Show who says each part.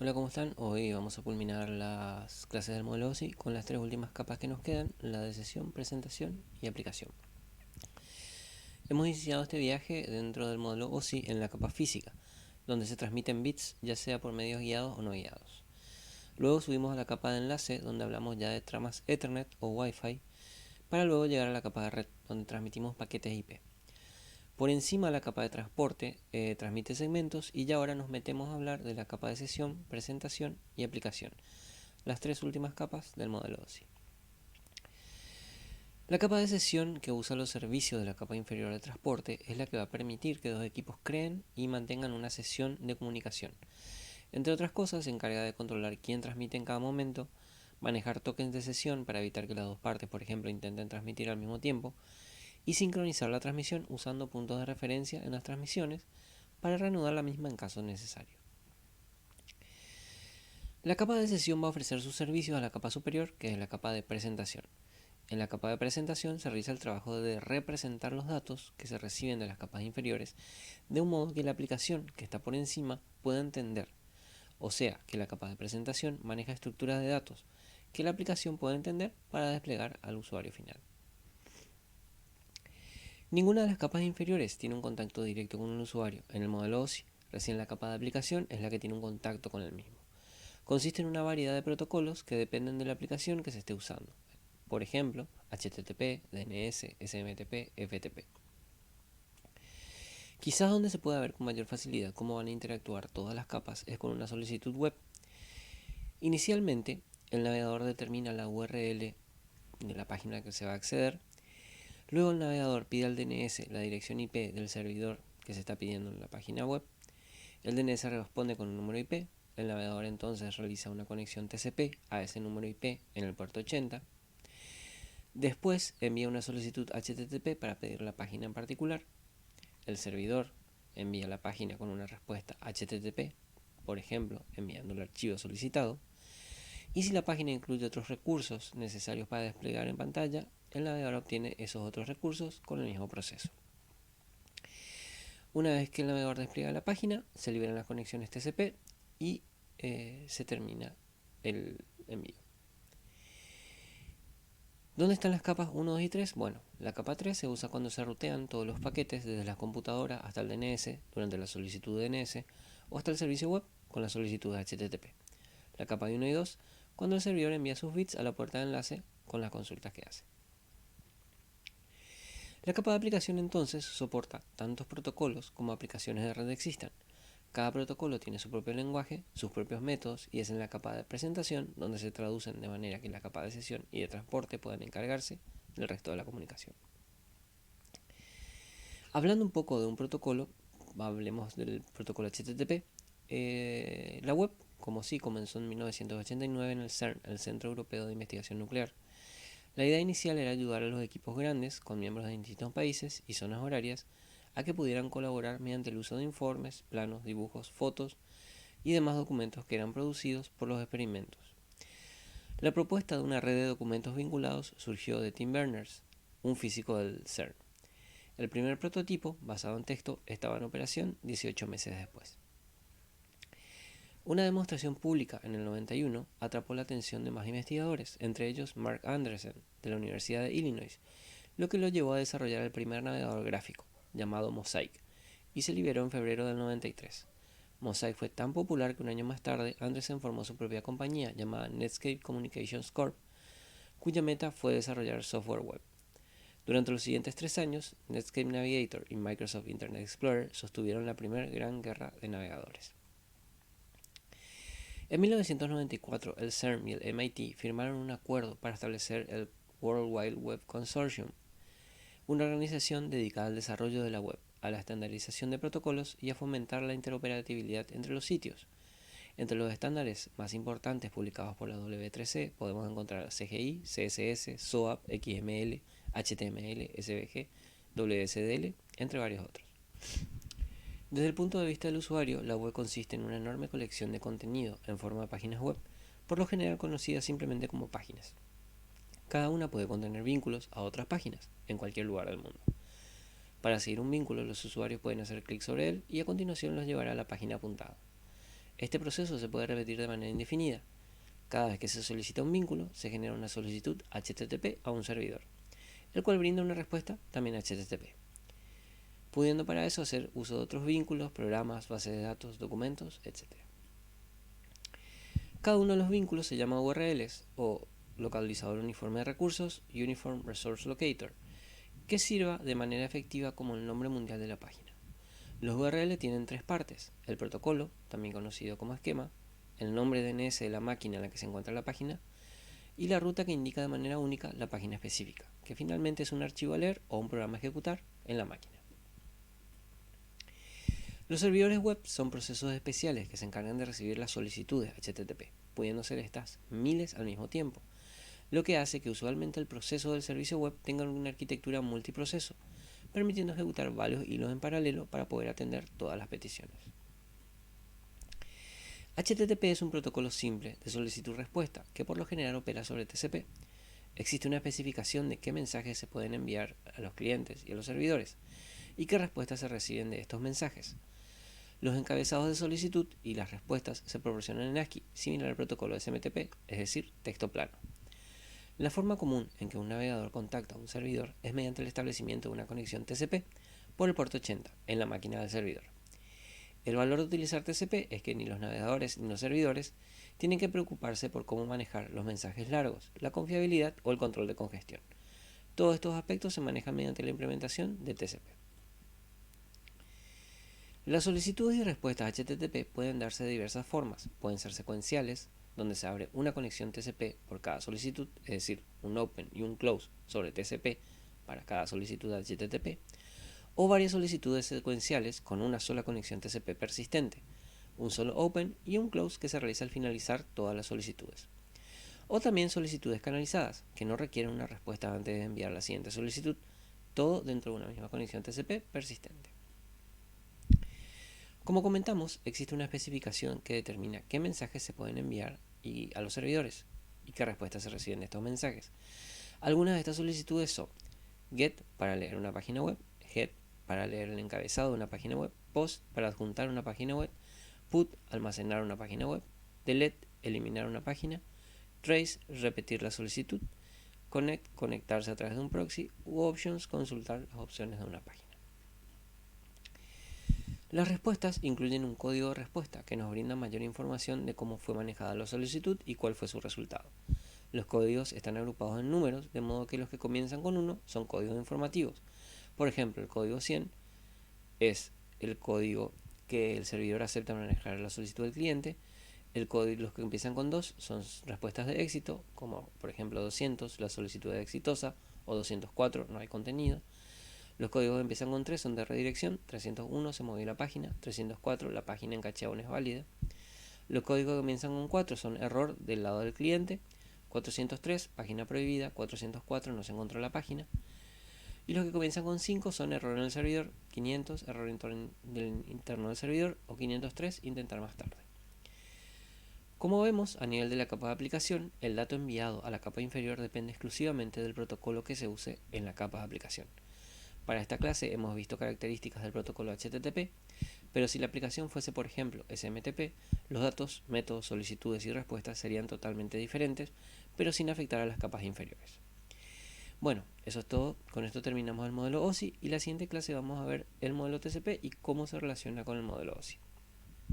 Speaker 1: Hola, ¿cómo están? Hoy vamos a culminar las clases del modelo OSI con las tres últimas capas que nos quedan, la de sesión, presentación y aplicación. Hemos iniciado este viaje dentro del modelo OSI en la capa física, donde se transmiten bits ya sea por medios guiados o no guiados. Luego subimos a la capa de enlace, donde hablamos ya de tramas Ethernet o Wi-Fi, para luego llegar a la capa de red, donde transmitimos paquetes IP. Por encima la capa de transporte transmite segmentos y ya ahora nos metemos a hablar de la capa de sesión, presentación y aplicación, las tres últimas capas del modelo OSI. La capa de sesión que usa los servicios de la capa inferior de transporte es la que va a permitir que dos equipos creen y mantengan una sesión de comunicación. Entre otras cosas, se encarga de controlar quién transmite en cada momento, manejar tokens de sesión para evitar que las dos partes, por ejemplo, intenten transmitir al mismo tiempo, y sincronizar la transmisión usando puntos de referencia en las transmisiones para reanudar la misma en caso necesario. La capa de sesión va a ofrecer sus servicios a la capa superior, que es la capa de presentación. En la capa de presentación se realiza el trabajo de representar los datos que se reciben de las capas inferiores de un modo que la aplicación que está por encima pueda entender. O sea, que la capa de presentación maneja estructuras de datos que la aplicación puede entender para desplegar al usuario final. Ninguna de las capas inferiores tiene un contacto directo con el usuario en el modelo OSI. Recién la capa de aplicación es la que tiene un contacto con el mismo. Consiste en una variedad de protocolos que dependen de la aplicación que se esté usando. Por ejemplo, HTTP, DNS, SMTP, FTP. Quizás donde se pueda ver con mayor facilidad cómo van a interactuar todas las capas es con una solicitud web. Inicialmente, el navegador determina la URL de la página a la que se va a acceder. Luego el navegador pide al DNS la dirección IP del servidor que se está pidiendo en la página web. El DNS responde con un número IP. El navegador entonces realiza una conexión TCP a ese número IP en el puerto 80. Después envía una solicitud HTTP para pedir la página en particular. El servidor envía la página con una respuesta HTTP, por ejemplo, enviando el archivo solicitado. Y si la página incluye otros recursos necesarios para desplegar en pantalla, el navegador obtiene esos otros recursos con el mismo proceso. Una vez que el navegador despliega la página, se liberan las conexiones TCP y se termina el envío. ¿Dónde están las capas 1, 2 y 3? Bueno, la capa 3 se usa cuando se rutean todos los paquetes desde la computadora hasta el DNS durante la solicitud de DNS o hasta el servicio web con la solicitud de HTTP. La capa de 1 y 2 cuando el servidor envía sus bits a la puerta de enlace con las consultas que hace. La capa de aplicación entonces soporta tantos protocolos como aplicaciones de red existan. Cada protocolo tiene su propio lenguaje, sus propios métodos y es en la capa de presentación donde se traducen de manera que la capa de sesión y de transporte puedan encargarse del resto de la comunicación. Hablando un poco de un protocolo, hablemos del protocolo HTTP. La web, como sí, comenzó en 1989 en el CERN, el Centro Europeo de Investigación Nuclear. La idea inicial era ayudar a los equipos grandes, con miembros de distintos países y zonas horarias, a que pudieran colaborar mediante el uso de informes, planos, dibujos, fotos y demás documentos que eran producidos por los experimentos. La propuesta de una red de documentos vinculados surgió de Tim Berners, un físico del CERN. El primer prototipo, basado en texto, estaba en operación 18 meses después. Una demostración pública en el 91 atrapó la atención de más investigadores, entre ellos Mark Anderson, de la Universidad de Illinois, lo que lo llevó a desarrollar el primer navegador gráfico, llamado Mosaic, y se liberó en febrero del 93. Mosaic fue tan popular que un año más tarde Anderson formó su propia compañía llamada Netscape Communications Corp, cuya meta fue desarrollar software web. Durante los siguientes 3 años, Netscape Navigator y Microsoft Internet Explorer sostuvieron la primera gran guerra de navegadores. En 1994, el CERN y el MIT firmaron un acuerdo para establecer el World Wide Web Consortium, una organización dedicada al desarrollo de la web, a la estandarización de protocolos y a fomentar la interoperabilidad entre los sitios. Entre los estándares más importantes publicados por la W3C podemos encontrar CGI, CSS, SOAP, XML, HTML, SVG, WSDL, entre varios otros. Desde el punto de vista del usuario, la web consiste en una enorme colección de contenido en forma de páginas web, por lo general conocidas simplemente como páginas. Cada una puede contener vínculos a otras páginas, en cualquier lugar del mundo. Para seguir un vínculo, los usuarios pueden hacer clic sobre él y a continuación los llevará a la página apuntada. Este proceso se puede repetir de manera indefinida. Cada vez que se solicita un vínculo, se genera una solicitud HTTP a un servidor, el cual brinda una respuesta también HTTP, pudiendo para eso hacer uso de otros vínculos, programas, bases de datos, documentos, etc. Cada uno de los vínculos se llama URLs o localizador uniforme de recursos, Uniform Resource Locator, que sirva de manera efectiva como el nombre mundial de la página. Los URL tienen tres partes: el protocolo, también conocido como esquema, el nombre DNS de la máquina en la que se encuentra la página, y la ruta que indica de manera única la página específica, que finalmente es un archivo a leer o un programa a ejecutar en la máquina. Los servidores web son procesos especiales que se encargan de recibir las solicitudes HTTP, pudiendo ser estas miles al mismo tiempo, lo que hace que usualmente el proceso del servicio web tenga una arquitectura multiproceso, permitiendo ejecutar varios hilos en paralelo para poder atender todas las peticiones. HTTP es un protocolo simple de solicitud-respuesta que por lo general opera sobre TCP. Existe una especificación de qué mensajes se pueden enviar a los clientes y a los servidores y qué respuestas se reciben de estos mensajes. Los encabezados de solicitud y las respuestas se proporcionan en ASCII, similar al protocolo SMTP, es decir, texto plano. La forma común en que un navegador contacta a un servidor es mediante el establecimiento de una conexión TCP por el puerto 80 en la máquina del servidor. El valor de utilizar TCP es que ni los navegadores ni los servidores tienen que preocuparse por cómo manejar los mensajes largos, la confiabilidad o el control de congestión. Todos estos aspectos se manejan mediante la implementación de TCP. Las solicitudes y respuestas HTTP pueden darse de diversas formas. Pueden ser secuenciales, donde se abre una conexión TCP por cada solicitud, es decir, un open y un close sobre TCP para cada solicitud HTTP, o varias solicitudes secuenciales con una sola conexión TCP persistente, un solo open y un close que se realiza al finalizar todas las solicitudes. O también solicitudes canalizadas, que no requieren una respuesta antes de enviar la siguiente solicitud, todo dentro de una misma conexión TCP persistente. Como comentamos, existe una especificación que determina qué mensajes se pueden enviar a los servidores y qué respuestas se reciben de estos mensajes. Algunas de estas solicitudes son GET para leer una página web, HEAD para leer el encabezado de una página web, POST para adjuntar una página web, PUT almacenar una página web, DELETE eliminar una página, TRACE repetir la solicitud, CONNECT conectarse a través de un proxy u OPTIONS consultar las opciones de una página. Las respuestas incluyen un código de respuesta que nos brinda mayor información de cómo fue manejada la solicitud y cuál fue su resultado. Los códigos están agrupados en números, de modo que los que comienzan con 1 son códigos informativos. Por ejemplo, el código 100 es el código que el servidor acepta manejar la solicitud del cliente. Los que empiezan con 2 son respuestas de éxito, como por ejemplo 200, la solicitud es exitosa, o 204, no hay contenido. Los códigos que empiezan con 3 son de redirección, 301 se movió la página, 304 la página en caché aún es válida. Los códigos que comienzan con 4 son error del lado del cliente, 403 página prohibida, 404 no se encontró la página. Y los que comienzan con 5 son error en el servidor, 500 error interno del servidor o 503 intentar más tarde. Como vemos, a nivel de la capa de aplicación, el dato enviado a la capa inferior depende exclusivamente del protocolo que se use en la capa de aplicación. Para esta clase hemos visto características del protocolo HTTP, pero si la aplicación fuese por ejemplo SMTP, los datos, métodos, solicitudes y respuestas serían totalmente diferentes, pero sin afectar a las capas inferiores. Bueno, eso es todo. Con esto terminamos el modelo OSI y la siguiente clase vamos a ver el modelo TCP y cómo se relaciona con el modelo OSI.